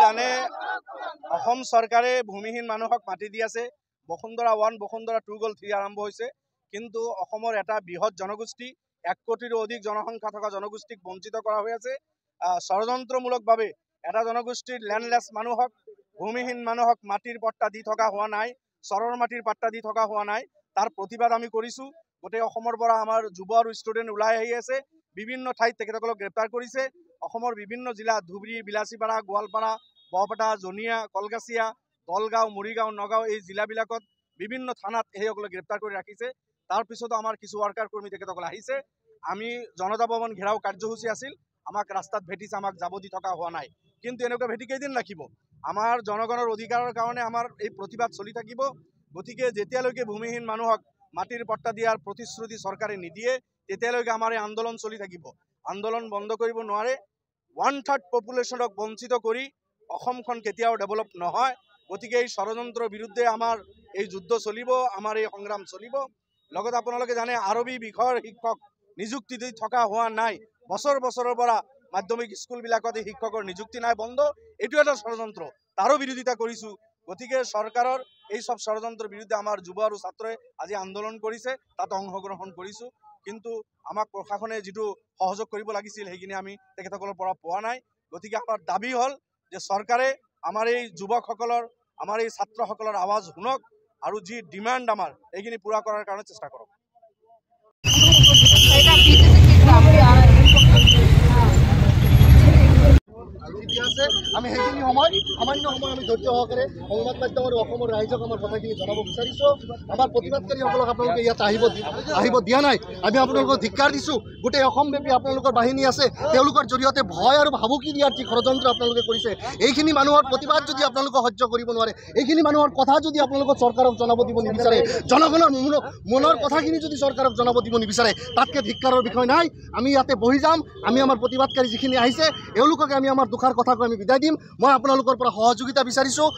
জানে সরকারে ভূমিহীন মানুহক মাটি দি আছে। বসুন্ধরা 1 বসুন্ধরা 2 গল 3 আরম্ভ হয়েছে, কিন্তু এটা বৃহৎ জনগোষ্ঠী 1 কোটিরও অধিক জনসংখ্যা থাকা জনগোষ্ঠীক বঞ্চিত করা হয়ে আছে। ষড়যন্ত্রমূলকভাবে এটা জনগোষ্ঠীর ল্যান্ডলেস মানুহক ভূমিহীন মানুহক মাটির পট্টা দি থকা হোৱা নাই, চৰৰ মাটিৰ পাট্টা দি থকা হোৱা নাই। তাৰ প্ৰতিবাদ আমি কৰিছো। গোটেই অসমৰ পৰা আমাৰ যুৱ আৰু ষ্টুডেণ্ট ওলাই আহি আছে। বিভিন্ন ঠাইত তেখেতসকলক গ্ৰেপ্তাৰ কৰিছে। অসমৰ বিভিন্ন জিলা ধুবুৰী, বিলাসীপাৰা, গোৱালপাৰা, বৰপেটা, জনিয়া, কলগাছিয়া, দলগাঁও, মৰিগাঁও, নগাঁও এই জিলাবিলাকত বিভিন্ন থানাত সেইসকলক গ্ৰেপ্তাৰ কৰি ৰাখিছে। তাৰ পিছতো আমাৰ কিছু ৱাৰ্কাৰ কৰ্মী তেখেতসকল আহিছে। আমি জনতা ভৱন ঘেৰাও কাৰ্যসূচী আছিল, আমাক ৰাস্তাত ভেটিছে, আমাক যাব দি থকা হোৱা নাই। কিন্তু এনেকুৱা ভেটি কেইদিন ৰাখিব? আমাৰ জনগণৰ অধিকাৰৰ কাৰণে আমাৰ এই প্ৰতিবাদ চলি থাকিব। গতিকে যেতিয়ালৈকে ভূমিহীন মানুহক মাটিৰ পট্টা দিয়াৰ প্ৰতিশ্ৰুতি চৰকাৰে নিদিয়ে তেতিয়ালৈকে আমাৰ এই আন্দোলন চলি থাকিব। আন্দোলন বন্ধ কৰিব নোৱাৰে। 1/3 পপুলেশ্যনক বঞ্চিত কৰি অসমখন কেতিয়াও ডেভেলপ নহয়। গতিকে এই ষড়যন্ত্ৰৰ বিৰুদ্ধে আমাৰ এই যুদ্ধ চলিব, আমাৰ এই সংগ্ৰাম চলিব। লগতে আপোনালোকে জানে আৰবী বিষয়ৰ শিক্ষক নিযুক্তি দি থকা হোৱা নাই। বছৰ বছৰৰ পৰা মাধ্যমিক স্কুলবিলাকত এই শিক্ষকৰ নিযুক্তি নাই, বন্ধ। এইটো এটা ষড়যন্ত্ৰ, তাৰো বিৰোধিতা কৰিছোঁ। গতিকে চৰকাৰৰ এই সব ষড়যন্ত্ৰৰ বিৰুদ্ধে আমাৰ যুৱ আৰু ছাত্ৰই আজি আন্দোলন কৰিছে, তাত অংশগ্ৰহণ কৰিছোঁ। কিন্তু আমাক প্ৰশাসনে যিটো সহযোগ কৰিব লাগিছিল সেইখিনি আমি তেখেতসকলৰ পৰা পোৱা নাই। গতিকে আমাৰ দাবী হ'ল যে চৰকাৰে আমাৰ এই যুৱকসকলৰ, আমাৰ এই ছাত্ৰসকলৰ আৱাজ শুনক আৰু যি ডিমাণ্ড আমাৰ এইখিনি পূৰা কৰাৰ কাৰণে চেষ্টা কৰক। আমি সেইখিনি সময় সামান্য সময় আমি ধৈৰ্য সহকাৰে সংবাদ মাধ্যম আৰু অসমৰ ৰাইজক আমাৰ কথাখিনি জনাব বিচাৰিছোঁ। আমাৰ প্ৰতিবাদকাৰীসকলক আপোনালোকে ইয়াত আহিব দিয়া নাই। আমি আপোনালোকক ধিক্কাৰ দিছোঁ। গোটেই অসমব্যাপী আপোনালোকৰ বাহিনী আছে, তেওঁলোকৰ জৰিয়তে ভয় আৰু ভাবুকি দিয়াৰ যি ষড়যন্ত্ৰ আপোনালোকে কৰিছে, এইখিনি মানুহৰ প্ৰতিবাদ যদি আপোনালোকে সহ্য কৰিব নোৱাৰে, এইখিনি মানুহৰ কথা যদি আপোনালোকক চৰকাৰক জনাব দিব নিবিচাৰে, জনগণৰ মনৰ কথাখিনি যদি চৰকাৰক জনাব দিব নিবিচাৰে, তাতকৈ ধিক্কাৰৰ বিষয় নাই। আমি ইয়াতে বহি যাম। আমি আমাৰ প্ৰতিবাদকাৰী যিখিনি আহিছে এওঁলোককে আমি আমাৰ দুখাৰ কথা কৈ আমি বিদায় দিম। মই আপোনালোকৰ পৰা সহযোগিতা বিচাৰিছোঁ।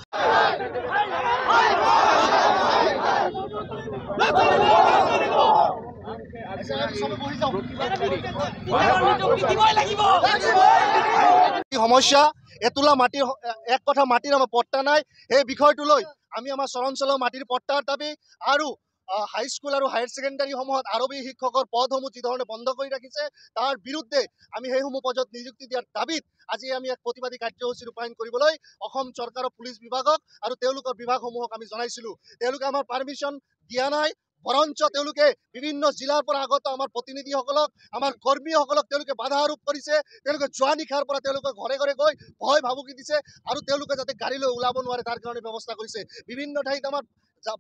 সমস্যা এতোলা মাটিৰ এক কথা মাটিৰ আমাৰ পট্টা নাই, সেই বিষয়টো লৈ আমি আমাৰ চৰাঞ্চলৰ মাটিৰ পট্টাৰ দাবী আৰু হাইস্কুল আৰু হায়াৰ ছেকেণ্ডাৰীসমূহত আৰবী শিক্ষকৰ পদসমূহ যিধৰণে বন্ধ কৰি ৰাখিছে তাৰ বিৰুদ্ধে আমি সেইসমূহ পদত নিযুক্তি দিয়াৰ দাবীত আজি আমি এক প্ৰতিবাদী কাৰ্যসূচী ৰূপায়ণ কৰিবলৈ অসম চৰকাৰৰ পুলিচ বিভাগক আৰু তেওঁলোকৰ বিভাগসমূহক আমি জনাইছিলোঁ। তেওঁলোকে আমাৰ পাৰ্মিশ্যন দিয়া নাই, বৰঞ্চ তেওঁলোকে বিভিন্ন জিলাৰ পৰা আগত আমাৰ প্ৰতিনিধিসকলক, আমাৰ কৰ্মীসকলক তেওঁলোকে বাধা আৰোপ কৰিছে। তেওঁলোকে যোৱা নিশাৰ পৰা তেওঁলোকে ঘৰে ঘৰে গৈ ভয় ভাবুকি দিছে আৰু তেওঁলোকে যাতে গাড়ীলৈ ওলাব নোৱাৰে তাৰ কাৰণে ব্যৱস্থা কৰিছে। বিভিন্ন ঠাইত আমাৰ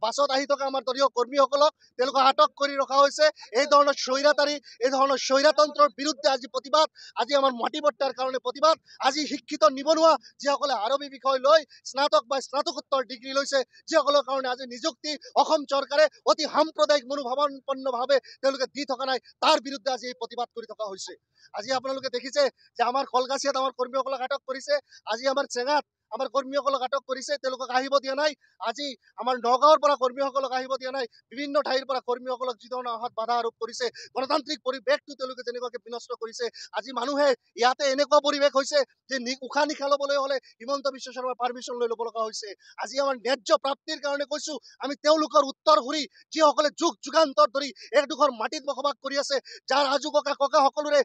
বাছত আহি থকা আমাৰ দলীয় কৰ্মীসকলক তেওঁলোকক আটক কৰি ৰখা হৈছে। এই ধৰণৰ স্বৈৰাচাৰী, এই ধৰণৰ স্বৈৰতন্ত্ৰৰ বিৰুদ্ধে আজি প্ৰতিবাদ, আজি আমাৰ মাটি পট্টাৰ কাৰণে প্ৰতিবাদ। আজি শিক্ষিত নিবনুৱা যিসকলে আৰবী বিষয় লৈ স্নাতক বা স্নাতকোত্তৰ ডিগ্ৰী লৈছে, যিসকলৰ কাৰণে আজি নিযুক্তি অসম চৰকাৰে অতি সাম্প্ৰদায়িক মনোভাৱাপন্নভাৱে তেওঁলোকে দি থকা নাই, তাৰ বিৰুদ্ধে আজি এই প্ৰতিবাদ কৰি থকা হৈছে। আজি আপোনালোকে দেখিছে যে আমাৰ কলগাছিয়াত আমাৰ কৰ্মীসকলক আটক কৰিছে, আজি আমাৰ চেঙাত আমাৰ কৰ্মীসকলক আটক কৰিছে, তেওঁলোকক আহিব দিয়া নাই। আজি আমাৰ নগাঁৱৰ পৰা কৰ্মীসকলক আহিব দিয়া নাই। বিভিন্ন ঠাইৰ পৰা কৰ্মীসকলক যিধৰণৰ অহাত বাধা আৰোপ কৰিছে, গণতান্ত্ৰিক পৰিৱেশটো তেওঁলোকে যেনেকুৱাকৈ বিনষ্ট কৰিছে। আজি মানুহে ইয়াতে এনেকুৱা পৰিৱেশ হৈছে যে উশাহ নিশাহ ল'বলৈ হ'লে হিমন্ত বিশ্ব শৰ্মাৰ পাৰ্মিশ্যন লৈ ল'ব লগা হৈছে। আজি আমাৰ ন্যায্য প্ৰাপ্তিৰ কাৰণে কৈছোঁ, আমি তেওঁলোকৰ উত্তৰ সুৰি যিসকলে যুগ যুগান্তৰ ধৰি একডোখৰ মাটিত বসবাস কৰি আছে, যাৰ আজু ককা সকলোৰে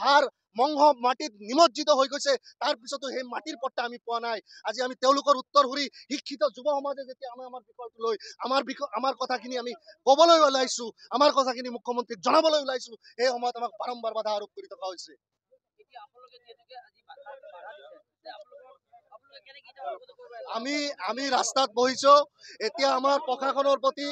হাড় মংহ মাটিত নিমজ্জিত হৈ গৈছে, তাৰ পিছতো সেই মাটিৰ পট্টা আমি পোৱা নাই। আজি আমি তেওঁলোকৰ উত্তৰ সুৰি শিক্ষিত যুৱ সমাজে যেতিয়া আমাৰ বিষয়টো লৈ আমাৰ কথাখিনি আমি ক'বলৈ ওলাইছোঁ, আমাৰ কথাখিনি মুখ্যমন্ত্ৰীক জনাবলৈ ওলাইছোঁ, সেই সময়ত আমাক বাৰম্বাৰ বাধা আৰোপ কৰি থকা হৈছে। আমি ৰাস্তাত বহিছোঁ। এতিয়া আমাৰ প্ৰশাসনৰ প্ৰতি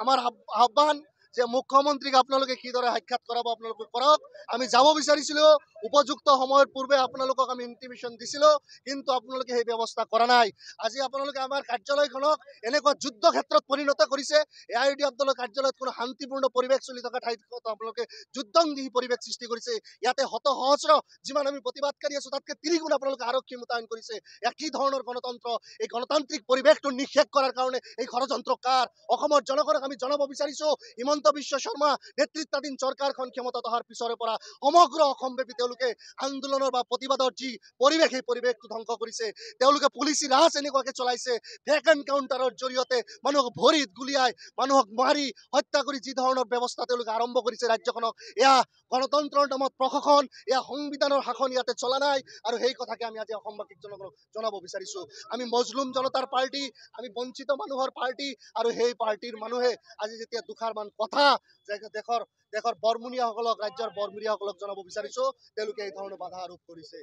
আমাৰ আহ্বান যে মুখ্যমন্ত্ৰীক আপোনালোকে কিদৰে সাক্ষাৎ কৰাব আপোনালোকে কৰক। আমি যাব বিচাৰিছিলোঁ, উপযুক্ত সময়ৰ পূৰ্বে আপোনালোকক আমি ইনটিমেশ্যন দিছিলোঁ, কিন্তু আপোনালোকে সেই ব্যৱস্থা কৰা নাই। আজি আপোনালোকে আমাৰ কাৰ্যালয়খনক এনেকুৱা যুদ্ধ ক্ষেত্ৰত পৰিণত কৰিছে। AIUDF দলৰ কাৰ্যালয়ত কোনো শান্তিপূৰ্ণ পৰিৱেশ চলি থকা ঠাইত আপোনালোকে যুদ্ধংদেহী পৰিৱেশ সৃষ্টি কৰিছে। ইয়াতে সহস্ৰ যিমান আমি প্ৰতিবাদকাৰী আছোঁ তাতকৈ 3 গুণ আপোনালোকে আৰক্ষী মোতায়েন কৰিছে। এয়া কি ধৰণৰ গণতন্ত্ৰ? এই গণতান্ত্ৰিক পৰিৱেশটো নিষেধ কৰাৰ কাৰণে এই ষড়যন্ত্ৰ কাৰ? অসমৰ জনগণক আমি জনাব বিচাৰিছোঁ, হিমন্ত বিশ্ব শৰ্মা নেতৃত্বাধীন চৰকাৰখন ক্ষমতাত অহাৰ পিছৰে পৰা সমগ্ৰ অসমব্যাপী তেওঁলোকে আন্দোলনৰ বা প্ৰতিবাদৰ যি পৰিৱেশ, সেই পৰিৱেশটো ধ্বংস কৰিছে। তেওঁলোকে পুলিচি ৰাজ এনেকুৱাকে চলাইছে, ফেক এনকাউণ্টাৰৰ জৰিয়তে মানুহক ভৰিত গুলিয়াই মানুহক মাৰি হত্যা কৰি যি ধৰণৰ ব্যৱস্থা তেওঁলোকে আৰম্ভ কৰিছে ৰাজ্যখনক, এয়া গণতন্ত্ৰৰ নামত প্ৰশাসন, এয়া সংবিধানৰ শাসন ইয়াতে চলা নাই। আৰু সেই কথাকে আমি আজি অসমবাসীক জনগণক জনাব বিচাৰিছোঁ। আমি মজলুম জনতাৰ পাৰ্টি, আমি বঞ্চিত মানুহৰ পাৰ্টি, আৰু সেই পাৰ্টিৰ মানুহে আজি যেতিয়া দুষাৰমান কথা দেশৰ বৰমুনীয়াসকলক, ৰাজ্যৰ বৰমুনীয়াসকলক জনাব বিচাৰিছোঁ, তেওঁলোকে এই ধৰণৰ বাধা আৰোপ কৰিছে।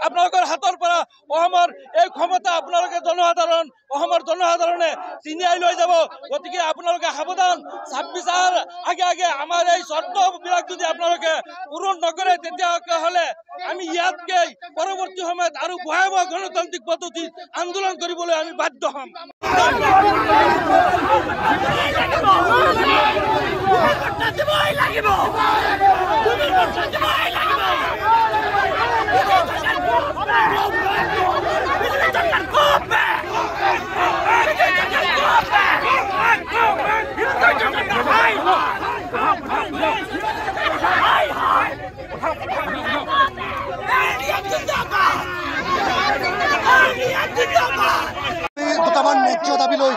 আপোনালোকৰ হাতৰ পৰা অসমৰ এই ক্ষমতা আপোনালোকে অসমৰ জনসাধাৰণে ছিনিয়াই লৈ যাব। গতিকে আপোনালোকে সাৱধান। 26 আগে আগে আমাৰ এই চৰ্তবিলাক যদি আপোনালোকে পূৰণ নকৰে, তেতিয়াহ'লে আমি ইয়াতকে পৰৱৰ্তী সময়ত আৰু ভয়াৱহ গণতান্ত্ৰিক পদ্ধতিত আন্দোলন কৰিবলৈ আমি বাধ্য হ'ম। দুটামান ন্যায্য দাবী লৈ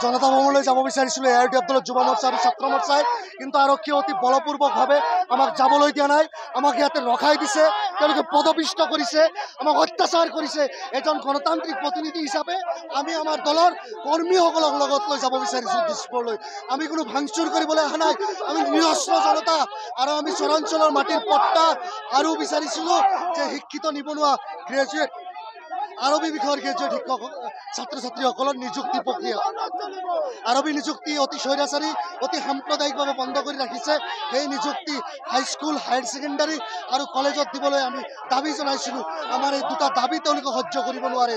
জনতা ভৱনলৈ যাব বিচাৰিছিলোঁ AIUDF দলৰ যুৱ মৰ্চা আৰু ছাত্ৰ মৰ্চাই, কিন্তু আৰক্ষীয়ে অতি বলপূৰ্বকভাৱে আমাক যাবলৈ দিয়া নাই। আমাক ইয়াতে ৰখাই দিছে, তেওঁলোকে পদপিষ্ট কৰিছে, আমাক অত্যাচাৰ কৰিছে। এজন গণতান্ত্ৰিক প্ৰতিনিধি হিচাপে আমি আমাৰ দলৰ কৰ্মীসকলক লগত লৈ যাব বিচাৰিছোঁ দিছপুৰলৈ। আমি কোনো ভাংচুৰ কৰিবলৈ অহা নাই, আমি নিৰস্ত্ৰ জনতা। আৰু আমি চৰাঞ্চলৰ মাটিৰ পট্টা আৰু বিচাৰিছিলোঁ যে শিক্ষিত নিবনুৱা গ্ৰেজুৱেট, আৰবী বিষয়ৰ গ্ৰেজুৱেট শিক্ষক ছাত্ৰ ছাত্ৰীসকলৰ নিযুক্তি প্ৰক্ৰিয়া, আৰবী নিযুক্তি অতি স্বৈৰাচাৰী, অতি সাম্প্ৰদায়িকভাৱে বন্ধ কৰি ৰাখিছে। সেই নিযুক্তি হাইস্কুল, হায়াৰ ছেকেণ্ডাৰী আৰু কলেজত দিবলৈ আমি দাবী জনাইছিলোঁ। আমাৰ এই দুটা দাবী তেওঁলোকে সহ্য কৰিব নোৱাৰে।